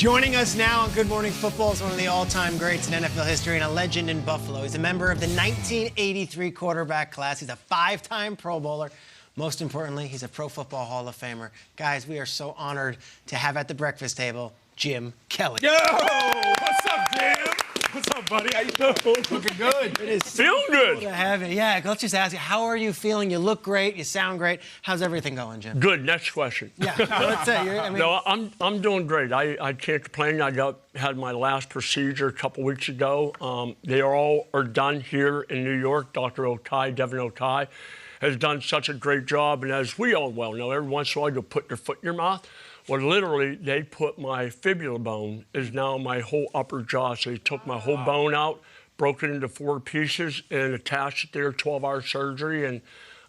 Joining us now on Good Morning Football is one of the all-time greats in NFL history and a legend in Buffalo. He's a member of the 1983 quarterback class. He's a 5-time Pro Bowler. Most importantly, he's a Pro Football Hall of Famer. Guys, we are so honored to have at the breakfast table Jim Kelly. Yo! What's up, Jim? What's up, buddy? How you doing? Looking good. It is so feeling good. Cool to have you. Yeah, let's just ask you, how are you feeling? You look great. You sound great. How's everything going, Jim? Good. Next question. Yeah, let's say. No, I'm doing great. I can't complain. I had my last procedure a couple weeks ago. They all are done here in New York. Dr. Okai, Devin Okai, has done such a great job. And as we all well know, every once in a while you'll put your foot in your mouth. Well, literally, they put my fibula bone is now my whole upper jaw. So they took my whole bone out, broke it into 4 pieces, and attached it there, 12-hour surgery. And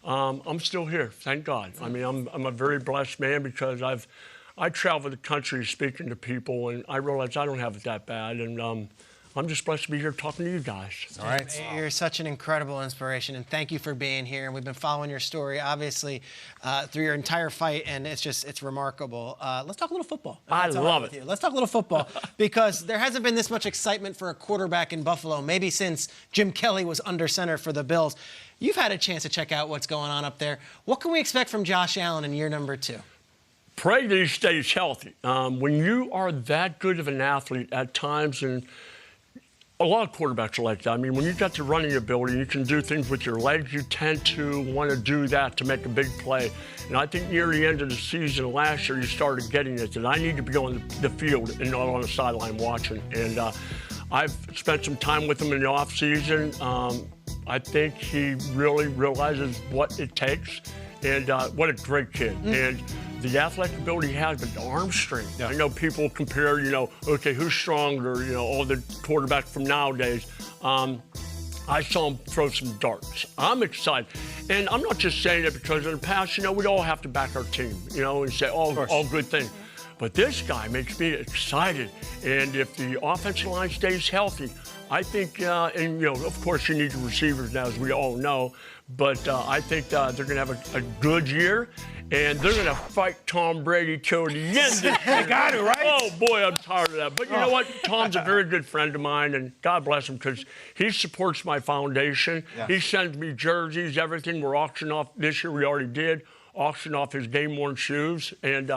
I'm still here, thank God. I mean, I'm a very blessed man because I travel the country speaking to people, and I realize I don't have it that bad. And I'm just blessed to be here talking to you guys. All right. You're such an incredible inspiration, and thank you for being here. And we've been following your story, obviously, through your entire fight, and it's remarkable. Let's talk a little football. I love it. Let's talk a little football because there hasn't been this much excitement for a quarterback in Buffalo, maybe since Jim Kelly was under center for the Bills. You've had a chance to check out what's going on up there. What can we expect from Josh Allen in year number 2? Pray that he stays healthy. When you are that good of an athlete at times, and a lot of quarterbacks are like that. I mean, when you've got the running ability, you can do things with your legs, you tend to want to do that to make a big play. And I think near the end of the season last year, you started getting it, that I need to be on the field and not on the sideline watching. And I've spent some time with him in the offseason. I think he really realizes what it takes, and what a great kid. And the athletic ability he has, but the arm strength. Yeah. I know people compare, okay, who's stronger, all the quarterbacks from nowadays. I saw him throw some darts. I'm excited. And I'm not just saying it because in the past, we all have to back our team, and say, all good things. But this guy makes me excited. And if the offensive line stays healthy, I think, of course you need the receivers now, as we all know, but I think they're going to have a good year. And they're going to fight Tom Brady till the end. You got it, right? Oh, boy, I'm tired of that. But you know what? Tom's a very good friend of mine, and God bless him because he supports my foundation. Yeah. He sends me jerseys, everything. We're auctioning off this year. We already did auction off his game-worn shoes. And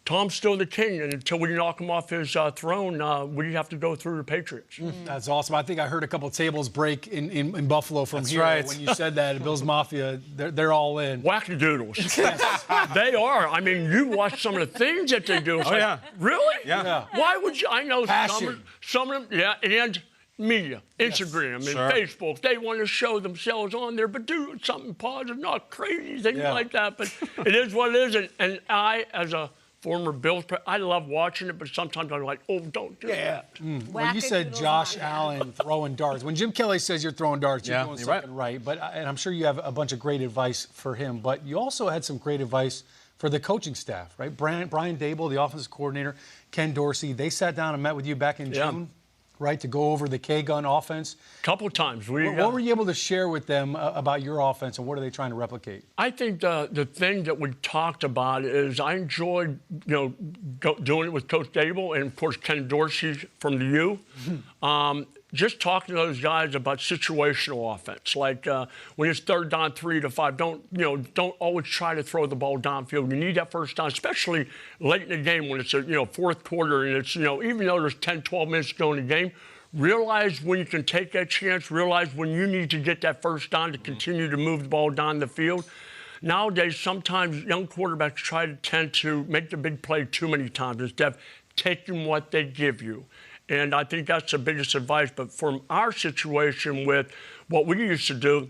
Tom's still the king, and until we knock him off his throne, we have to go through the Patriots. That's awesome. I think I heard a couple of tables break in Buffalo from here. Right. When you said that, Bills Mafia, they're all in. Wackadoodles. Yes. They are. I mean, you watch some of the things that they do. It's like, yeah. Really? Yeah. Why would you? I know Passion. some of them, yeah, and media, Instagram and Facebook, they want to show themselves on there, but do something positive, not crazy, things like that. But it is what it is, and I, as a former Bills player, I love watching it, but sometimes I'm like, oh, don't do that. When you said Josh Allen throwing darts, when Jim Kelly says you're throwing darts, you're doing something right. But and I'm sure you have a bunch of great advice for him, but you also had some great advice for the coaching staff, right? Brian Dable, the offensive coordinator, Ken Dorsey, they sat down and met with you back in June, right, to go over the K-gun offense. Couple of times. What were you able to share with them about your offense, and what are they trying to replicate? I think the thing that we talked about is I enjoyed, doing it with Coach Dable and, of course, Ken Dorsey from the U. Just talking to those guys about situational offense, like when it's 3rd down, 3 to 5. Don't always try to throw the ball downfield. You need that first down, especially late in the game when it's a 4th quarter and it's even though there's 10, 12 minutes to go in the game. Realize when you can take that chance. Realize when you need to get that first down to continue to move the ball down the field. Nowadays, sometimes young quarterbacks tend to make the big play too many times instead of taking what they give you. And I think that's the biggest advice. But from our situation with what we used to do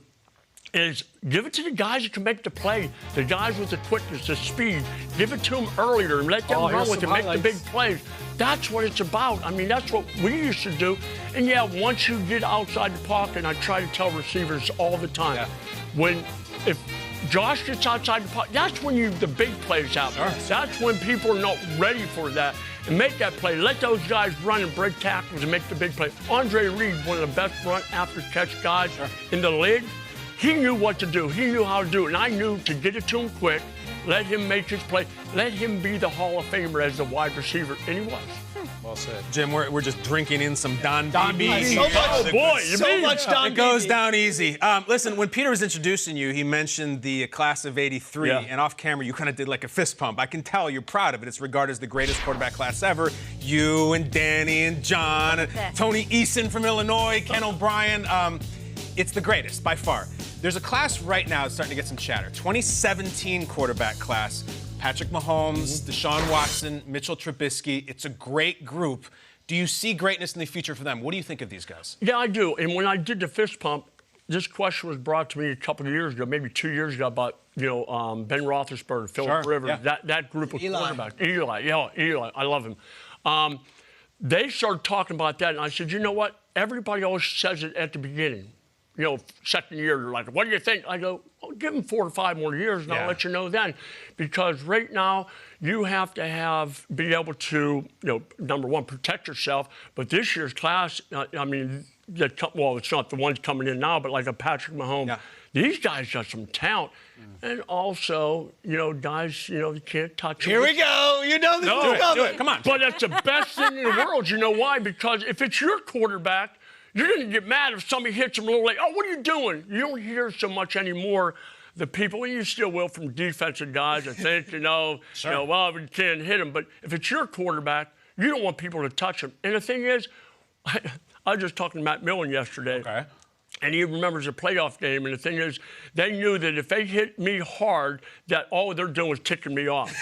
is give it to the guys that can make the play, the guys with the quickness, the speed. Give it to them earlier and let them run with it, make the big plays. That's what it's about. I mean, that's what we used to do. And, once you get outside the pocket, and I try to tell receivers all the time, if Josh gets outside the pocket, that's when the big plays happen. Sure. That's when people are not ready for that. And make that play. Let those guys run and break tackles and make the big play. Andre Reed, one of the best run-after-catch guys in the league, he knew what to do. He knew how to do it. And I knew to get it to him quick, let him make his play, let him be the Hall of Famer as the wide receiver, and he was. Well Well said. Jim, we're just drinking in some Don BB. So much, boy, so much Don It goes BB. down easy. Listen, when Peter was introducing you, he mentioned the class of '83, and off camera, you kind of did like a fist pump. I can tell you're proud of it. It's regarded as the greatest quarterback class ever. You and Danny and John, and Tony Eason from Illinois, Ken O'Brien. It's the greatest by far. There's a class right now that's starting to get some chatter. 2017 quarterback class. Patrick Mahomes, Deshaun Watson, Mitchell Trubisky. It's a great group. Do you see greatness in the future for them? What do you think of these guys? Yeah, I do. And when I did the fist pump, this question was brought to me a couple of years ago, maybe 2 years ago, about Ben Roethlisberger, Philip Rivers, that group of quarterbacks. Eli, I love him. They started talking about that, and I said, you know what? Everybody always says it at the beginning. Second year, you're like, what do you think? I go, well, give them 4 or 5 more years, and I'll let you know then. Because right now, you have to be able to, number one, protect yourself. But this year's class, I mean, it's not the ones coming in now, but like a Patrick Mahomes. Yeah. These guys got some talent. And also, guys, you can't touch them. Here we go. You know this is coming. Come on. But that's the best thing in the world. You know why? Because if it's your quarterback, you're going to get mad if somebody hits him a little late. Oh, what are you doing? You don't hear so much anymore. The people, and you still will from defensive guys that think, well, we can't hit him. But if it's your quarterback, you don't want people to touch him. And the thing is, I was just talking to Matt Millen yesterday. Okay. And he remembers a playoff game, and the thing is, they knew that if they hit me hard, that all they're doing was ticking me off.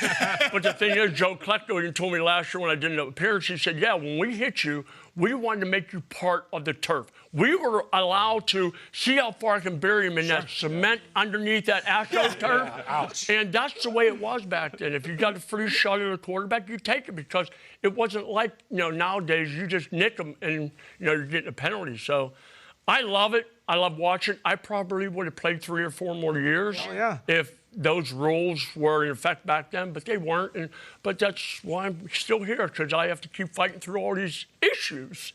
But the thing is, Joe Klecko even told me last year when I did an appearance, he said, yeah, when we hit you, we wanted to make you part of the turf. We were allowed to see how far I can bury him in that cement underneath that Astros turf. Ouch. And that's the way it was back then. If you got a free shot at a quarterback, you take it, because it wasn't like, nowadays you just nick them and, you're getting a penalty. So I love it. I love watching. I probably would have played 3 or 4 more years if those rules were in effect back then, but they weren't. But that's why I'm still here, because I have to keep fighting through all these issues.